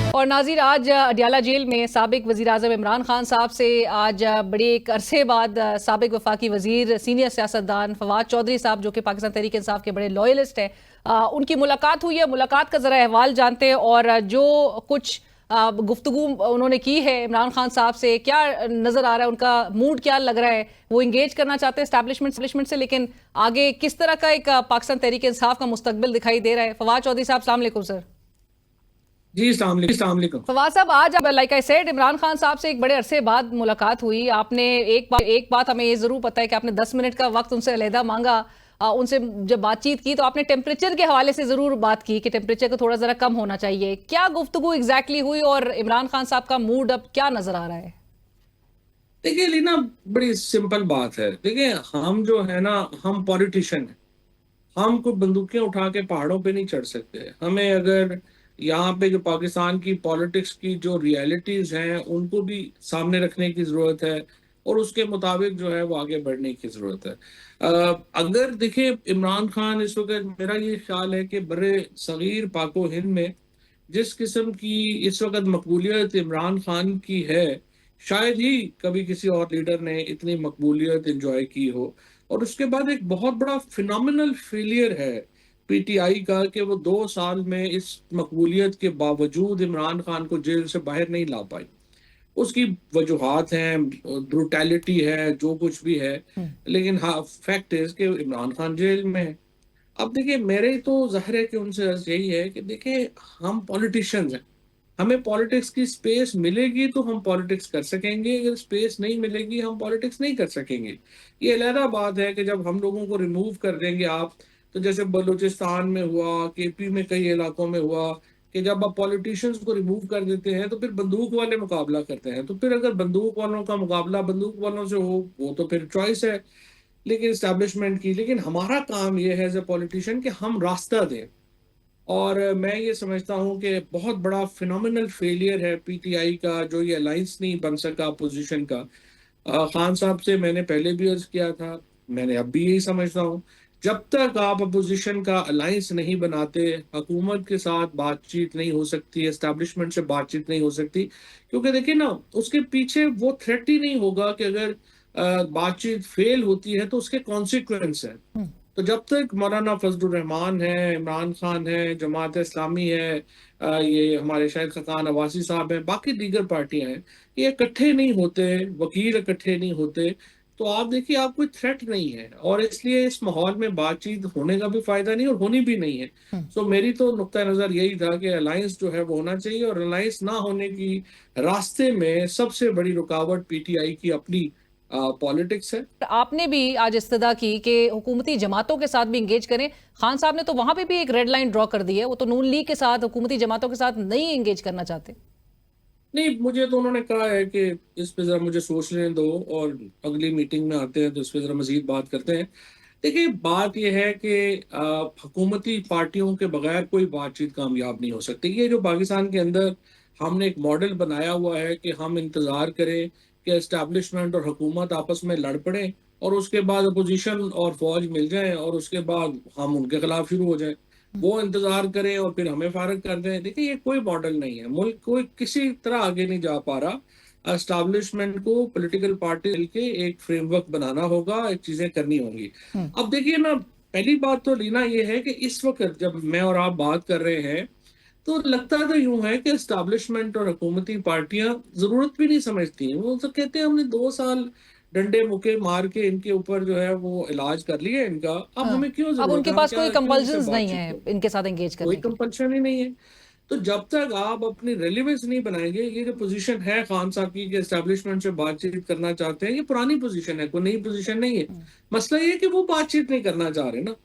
और नाज़रीन, आज अडयाला जेल में साबिक वज़ीर-ए-आज़म इमरान खान साहब से आज बड़े एक अरसे बाद साबिक वफाकी वज़ीर सीनियर सियासतदान फवाद चौधरी साहब, जो कि पाकिस्तान तहरीक इंसाफ के बड़े लॉयलिस्ट हैं, उनकी मुलाकात हुई है। मुलाकात का ज़रा अहवाल जानते हैं और जो कुछ गुफ्तगू उन्होंने की है इमरान खान साहब से, क्या नज़र आ रहा है, उनका मूड क्या लग रहा है। वो इंगेज करना चाहते हैं एस्टैब्लिशमेंट से, लेकिन आगे किस तरह का एक पाकिस्तान तहरीक इंसाफ का मुस्तकबिल दिखाई दे रहा है। फवाद चौधरी साहब, अस्सलाम वालेकुम सर। जी अस्सलाम वालेकुम। फवाद साहब, आज like I said, Imran Khan साहब से एक बड़े अरसे बाद मुलाकात हुई। आपने एक बात हमें ये जरूर पता है कि आपने 10 मिनट का वक्त उनसे अलहदा मांगा। उनसे जब बातचीत की तो आपने टेम्परेचर के हवाले से जरूर बात की कि टेम्परेचर को थोड़ा जरा कम होना चाहिए। क्या गुफ्तगू एग्जैक्टली हुई और इमरान खान साहब का मूड अब क्या नजर आ रहा है? देखिए लीना, बड़ी सिंपल बात है। देखिए, हम जो है ना, हम पॉलिटिशियन हैं। हम कोई बंदूकें उठा के पहाड़ों पे नहीं चढ़ सकते। हमें अगर यहाँ पे जो पाकिस्तान की पॉलिटिक्स की जो रियलिटीज हैं उनको भी सामने रखने की जरूरत है और उसके मुताबिक जो है वो आगे बढ़ने की जरूरत है। अगर देखिए, इमरान खान इस वक्त, मेरा ये ख्याल है कि बड़े सगीर पाको हिंद में जिस किस्म की इस वक्त मकबूलियत इमरान खान की है, शायद ही कभी किसी और लीडर ने इतनी मकबूलियत इंजॉय की हो। और उसके बाद एक बहुत बड़ा फिनोमिनल फेलियर है पीटीआई का कि वो 2 साल में इस मकबूलियत के बावजूद इमरान खान को जेल से बाहर नहीं ला पाई। उसकी वजूहात हैं, ब्रुटैलिटी है, जो कुछ भी है, लेकिन हाँ, फैक्ट इज कि इमरान खान जेल में है। अब देखिए, मेरे तो जाहिर है कि उनसे अर्ज यही है कि देखिए, हम पॉलिटिशियंस हैं। हमें पॉलिटिक्स की स्पेस मिलेगी तो हम पॉलिटिक्स कर सकेंगे, अगर स्पेस नहीं मिलेगी हम पॉलिटिक्स नहीं कर सकेंगे। ये अलहदा बात है कि जब हम लोगों को रिमूव कर देंगे आप, तो जैसे बलूचिस्तान में हुआ, केपी में कई इलाकों में हुआ, कि जब आप पॉलिटिशियंस को रिमूव कर देते हैं तो फिर बंदूक वाले मुकाबला करते हैं। तो फिर अगर बंदूक वालों का मुकाबला बंदूक वालों से हो, वो तो फिर चॉइस है लेकिन इस्टेब्लिशमेंट की। लेकिन हमारा काम ये है एज ए पॉलिटिशियन कि हम रास्ता दें। और मैं ये समझता हूँ कि बहुत बड़ा फिनोमिनल फेलियर है पीटीआई का जो ये अलायंस नहीं बन सका अपोजिशन का। खान साहब से मैंने पहले भी अर्ज किया था, मैंने अब भी यही समझता हूँ। जब तक आप अपोजिशन का अलायंस नहीं बनाते, हुकूमत के साथ बातचीत नहीं हो सकती, एस्टेब्लिशमेंट से बातचीत नहीं हो सकती। क्योंकि देखिए ना, उसके पीछे वो थ्रेट ही नहीं होगा कि अगर बातचीत फेल होती है तो उसके कॉन्सिक्वेंस है। तो जब तक मौलाना फजलुर रहमान है, इमरान खान है, जमात इस्लामी है, ये हमारे शायद खकान अवासी साहब हैं, बाकी दीगर पार्टियां हैं, ये इकट्ठे नहीं होते, वकील इकट्ठे नहीं होते, तो आप देखिए, आप कोई थ्रेट नहीं है। और इसलिए इस माहौल में बातचीत होने का भी फायदा नहीं और होनी भी नहीं है। सो मेरी तो नुक्ता नजर यही था कि अलायंस जो है वो होना चाहिए, और अलायंस ना होने की रास्ते में सबसे बड़ी रुकावट पीटीआई की अपनी पॉलिटिक्स है। आपने भी आज इस्तदा की कि हुकूमती जमातों के साथ भी इंगेज करें। खान साहब ने तो वहां पे भी एक रेड लाइन ड्रॉ कर दी है, वो तो नून लीग के साथ, हुकूमती जमातों के साथ नहीं इंगेज करना चाहते। नहीं, मुझे तो उन्होंने कहा है कि इस पे जरा मुझे सोच लेने दो और अगली मीटिंग में आते हैं तो इस पे जरा मजीद बात करते हैं। देखिए, बात यह है कि हुकूमती पार्टियों के बगैर कोई बातचीत कामयाब नहीं हो सकती। ये जो पाकिस्तान के अंदर हमने एक मॉडल बनाया हुआ है कि हम इंतज़ार करें कि एस्टैब्लिशमेंट और हुकूमत आपस में लड़ पड़े और उसके बाद अपोजिशन और फौज मिल जाए और उसके बाद हम उनके खिलाफ शुरू हो जाए, वो इंतजार करें और फिर हमें फारग कर दें। देखिए, ये कोई मॉडल नहीं है। मुल्क कोई किसी तरह आगे नहीं जा पा रहा। एस्टैब्लिशमेंट को पॉलिटिकल पार्टी मिलके एक फ्रेमवर्क बनाना होगा, एक चीजें करनी होंगी। अब देखिए ना, पहली बात तो लीना ये है कि इस वक्त जब मैं और आप बात कर रहे हैं तो लगता तो यूं है कि एस्टैब्लिशमेंट और हुकूमती पार्टियां जरूरत भी नहीं समझती। वो तो कहते हैं हमने 2 साल डंडे मुक्के मार के इनके ऊपर जो है वो इलाज कर लिया इनका, अब हाँ, हमें क्यों अब जरूरत उनके है, हम पास क्या कोई क्यों इनसे कंपल्शंस नहीं बातचीत है करें। इनके साथ एंगेज कोई करने के लिए। कंपल्शन ही नहीं है। तो जब तक आप अपनी रेलिवेंस नहीं बनाएंगे, ये जो पोजीशन है खान साहब की कि एस्टैब्लिशमेंट से बातचीत करना चाहते हैं, ये पुरानी पोजीशन है, कोई नई पोजीशन नहीं है। मसला ये है कि वो बातचीत नहीं करना चाह रहे ना।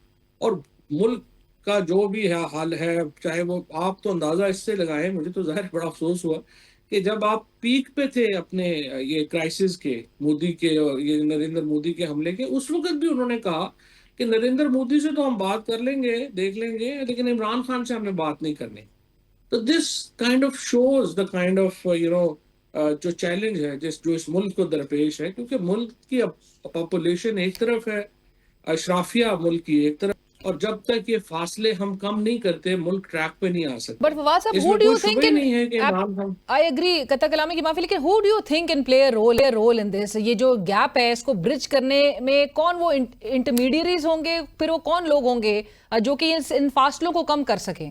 और मुल्क का जो भी है हाल है, चाहे वो, आप तो अंदाजा इससे लगाएं, मुझे तो जाहिर बड़ा अफसोस हुआ कि जब आप पीक पे थे अपने ये क्राइसिस के, मोदी के और ये नरेंद्र मोदी के हमले के, उस वक्त भी उन्होंने कहा कि नरेंद्र मोदी से तो हम बात कर लेंगे, देख लेंगे, लेकिन इमरान खान से हमने बात नहीं करनी। तो this kind of shows the kind of जो चैलेंज है जिस जो इस मुल्क को दरपेश है, क्योंकि मुल्क की पॉपुलेशन एक तरफ है, अशराफिया मुल्क की एक तरफ और जब तक ये फासले हम कम नहीं करते, मुल्क ट्रैक पे नहीं आ सकता। बट फवाद साहब, हु इसमें डू कोई यू थिंक शुबह ही इन, नहीं है कि इमरान खान। आई एग्री, कत्ता कलामी की माफी, लेकिन who do you think in play role in this? ये जो गैप है इसको ब्रिज करने में कौन वो इंटरमीडियरीज होंगे, फिर वो कौन लोग होंगे जो कि इन फासलों को कम कर सकें?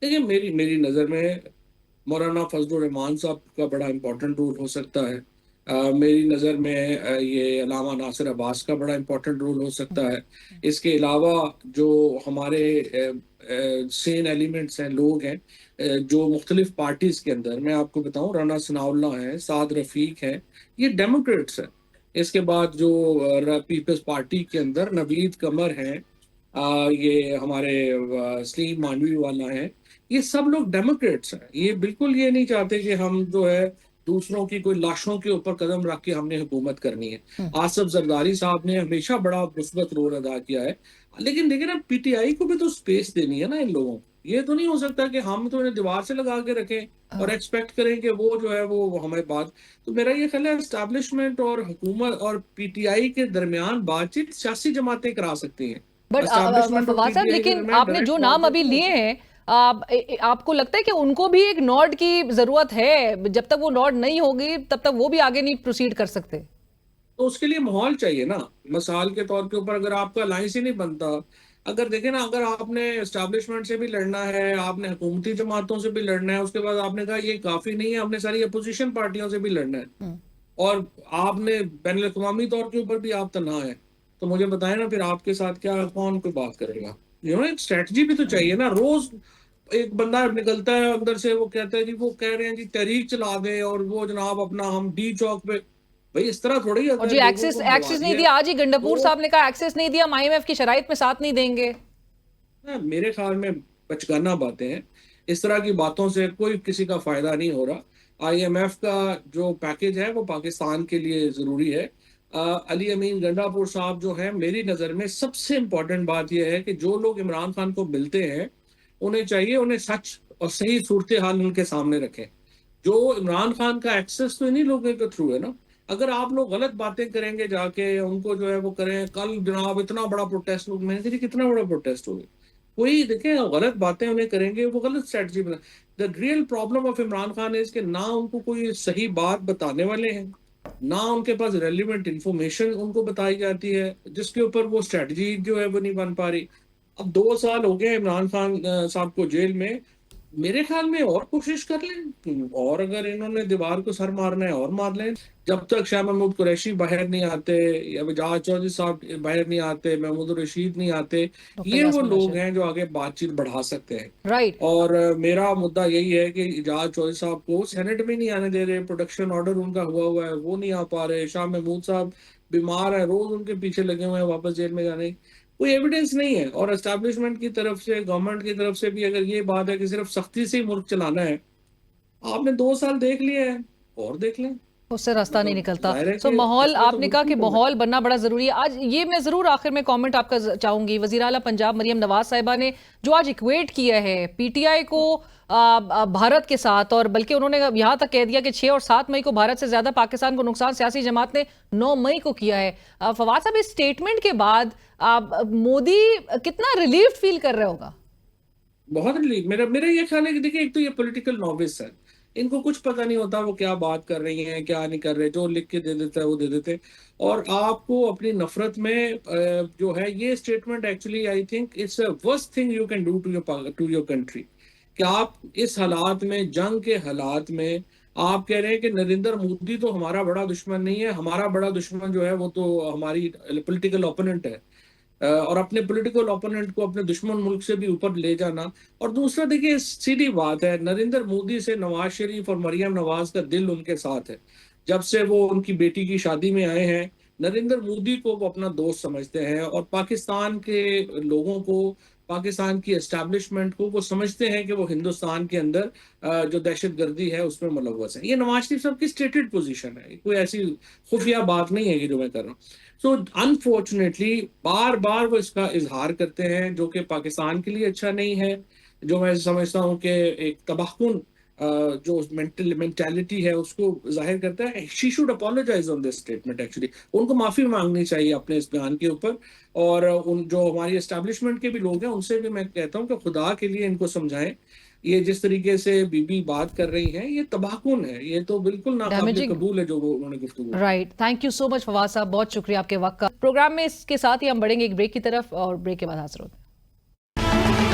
देखिए, मेरी मेरी नज़र में मौलाना फजलुर रहमान साहब का बड़ा इम्पोर्टेंट रोल हो सकता है। मेरी नज़र में ये अल्लामा नासिर अब्बास का बड़ा इम्पोर्टेंट रोल हो सकता है। इसके अलावा जो हमारे सेन एलिमेंट्स हैं, लोग हैं जो मुख्तलिफ पार्टीज़ के अंदर, मैं आपको बताऊं, राना सनाउल्लाह हैं, साद रफ़ीक हैं, ये डेमोक्रेट्स हैं। इसके बाद जो पीपल्स पार्टी के अंदर नवीद कमर हैं, ये हमारे सलीम मानवी वाला हैं, ये सब लोग डेमोक्रेट्स हैं। ये बिल्कुल ये नहीं चाहते कि हम जो है दूसरों की कोई लाशों के ऊपर कदम रख के हमने हुकूमत करनी है। आसिफ जरदारी साहब ने हमेशा बड़ा मुस्बत रोल अदा किया है, लेकिन देखिए ना, पीटीआई को भी तो स्पेस देनी है ना इन लोगों को। ये तो नहीं हो सकता कि हम तो इन्हें दीवार से लगा के रखें और एक्सपेक्ट करें कि वो जो है वो हमें बात। तो मेरा ये ख्याल है एस्टैब्लिशमेंट और हुकूमत और पीटीआई के दरमियान बातचीत सियासी जमातें करा सकती हैं। बट एस्टैब्लिशमेंट और फवाद साहब, पीटीआई के लेकिन दरमियान आपने डायरेक्ट जो नाम बातचीत अभी नहीं हो लिए सकती। हैं, आपको लगता है कि उनको भी एक नॉड की जरूरत है? जब तक वो नॉड नहीं होगी तब तक वो भी आगे नहीं प्रोसीड कर सकते। तो उसके लिए माहौल चाहिए ना। मिसाल के तौर के ऊपर अगर आपका अलायंस ही नहीं बनता, अगर देखें ना, अगर आपने एस्टैब्लिशमेंट से भी लड़ना है, आपने हुकूमती जमातों से भी लड़ना है, उसके बाद आपने कहा ये काफी नहीं है, आपने सारी अपोजिशन पार्टियों से भी लड़ना है, और आपने बैनुल अक़वामी तौर के ऊपर भी आप तन्हा है, तो मुझे बताएं ना, फिर आपके साथ क्या, कौन कोई बात करेगा? एक स्ट्रेटजी भी तो चाहिए ना। रोज एक बंदा निकलता है अंदर से, वो कहता है जी, वो कह रहे हैं जी तहरीक चला दें, और वो जनाब अपना हम डी चौक पे। भाई इस तरह थोड़ी, और अगर जी, लोगों एक्सेस को मरवा एक्सेस नहीं दिया दिया, आज ही गंडापुर तो। साहब ने कहा एक्सेस नहीं दिया, हम आईएमएफ की शराइत में साथ नहीं देंगे। मेरे ख्याल में बचकाना बातें हैं। इस तरह की बातों से कोई किसी का फायदा नहीं हो रहा। आईएमएफ का जो पैकेज है वो पाकिस्तान के लिए जरूरी है। अली अमीन गंडापुर साहब जो है, मेरी नज़र में सबसे इम्पोर्टेंट बात यह है कि जो लोग इमरान खान को मिलते हैं, उन्हें चाहिए, उन्हें सच और सही सूरत हाल उनके सामने रखें। जो इमरान खान का एक्सेस तो इन्हीं लोगों के थ्रू है ना। अगर आप लोग गलत बातें करेंगे जाके उनको जो है वो करें, कल जनाब इतना बड़ा प्रोटेस्ट, लोग मैंने कहा कितना बड़ा प्रोटेस्ट हो गया, कोई देखें गलत बातें उन्हें करेंगे, वो गलत स्ट्रेटजी बना। The real problem of Imran Khan is कि ना उनको कोई सही बात बताने वाले हैं, ना उनके पास रेलिवेंट इंफॉर्मेशन उनको बताई जाती है, जिसके ऊपर वो स्ट्रेटजी जो है वो नहीं बन पा रही। अब 2 साल हो गए इमरान खान साहब को जेल में। मेरे ख्याल में और कोशिश कर लें, और अगर इन्होंने दीवार को सर मारना है और मार लें। जब तक शाह महमूद कुरैशी बाहर नहीं आते, या एजाज चौधरी साहब बाहर नहीं आते, महमूद रशीद नहीं आते, डॉक्टर ये वो यासमीन लोग राशिद। हैं जो आगे बातचीत बढ़ा सकते हैं। राइट। और मेरा मुद्दा यही है कि एजाज चौधरी साहब को सेनेट में नहीं आने दे रहे, प्रोटेक्शन ऑर्डर उनका हुआ है, वो नहीं आ पा रहे। शाह महमूद साहब बीमार है, रोज उनके पीछे लगे हुए हैं वापस जेल में जाने। कोई एविडेंस नहीं है। और एस्टैब्लिशमेंट की तरफ से, गवर्नमेंट की तरफ से भी अगर ये बात है कि सिर्फ सख्ती से ही मुल्क चलाना है, आपने 2 साल देख लिया है, और देख लें। उससे रास्ता नहीं मतलब निकलता। जाहिर है सो कि माहौल, इसमें तो आपने कहा बिल्कुल कि कोई माहौल बनना बड़ा जरूरी है। आज ये मैं जरूर आखिर में कमेंट आपका चाहूंगी, वजीर आला पंजाब मरियम नवाज साहिबा ने जो आज इक्वेट किया है पीटीआई को भारत के साथ, और बल्कि उन्होंने यहां तक कह दिया कि 6 और 7 मई को भारत से ज्यादा पाकिस्तान को नुकसान सियासी जमात ने 9 मई को किया है। फवाद साहब, इस स्टेटमेंट के बाद मोदी कितना रिलीफ फील कर रहे होगा? बहुत रिलीफ। मेरा मेरा ये ख्याल है कि देखिए, एक तो ये पॉलिटिकल नॉविस है, इनको कुछ पता नहीं होता वो क्या बात कर रही हैं, क्या नहीं कर रहे, जो लिख के दे देता है वो दे देते हैं। और आपको अपनी नफरत में जो है ये statement, actually I think it's a worst thing you can do to your country, कि आप इस हालात में, जंग के हालात में, आप कह रहे हैं कि नरेंद्र मोदी तो हमारा बड़ा दुश्मन नहीं है, हमारा बड़ा दुश्मन जो है वो तो हमारी पॉलिटिकल ओपोनेंट है। और अपने पॉलिटिकल ओपोनेंट को अपने दुश्मन मुल्क से भी ऊपर ले जाना। और दूसरा देखिए, सीधी बात है, नरेंद्र मोदी से नवाज शरीफ और मरियम नवाज का दिल उनके साथ है। जब से वो उनकी बेटी की शादी में आए हैं, नरेंद्र मोदी को वो अपना दोस्त समझते हैं, और पाकिस्तान के लोगों को, पाकिस्तान की एस्टैब्लिशमेंट को वो समझते हैं कि वो हिंदुस्तान के अंदर जो दहशत गर्दी है उसमें मुलव्वस है। ये नवाज शरीफ साहब की स्टेटेड पोजीशन है, कोई ऐसी खुफिया बात नहीं है कि जो मैं कर रहा हूँ। सो अनफॉर्चुनेटली बार बार वो इसका इजहार करते हैं, जो कि पाकिस्तान के लिए अच्छा नहीं है, जो मैं समझता हूँ कि एक तबाहकुन जो मेंटालिटी है उसको जाहिर करता है। She should apologise on this statement actually, उनको माफी मांगनी चाहिए अपने इस बयान के ऊपर। और उन जो हमारी एस्टेब्लिशमेंट के भी लोग हैं उनसे भी मैं कहता हूँ कि खुदा के लिए इनको समझाएं। ये जिस तरीके से बीबी बात कर रही हैं ये तबाहकुन है, ये तो बिल्कुल नाकाबिले डैमेजिंग। कबूल है जो वो उन्होंने गुफ्तगू की। Right, thank you so much Fawad साहब, बहुत शुक्रिया आपके वक्त का। प्रोग्राम में इसके साथ ही हम बढ़ेंगे एक ब्रेक की तरफ, और ब्रेक के बाद हाजिर होते हैं।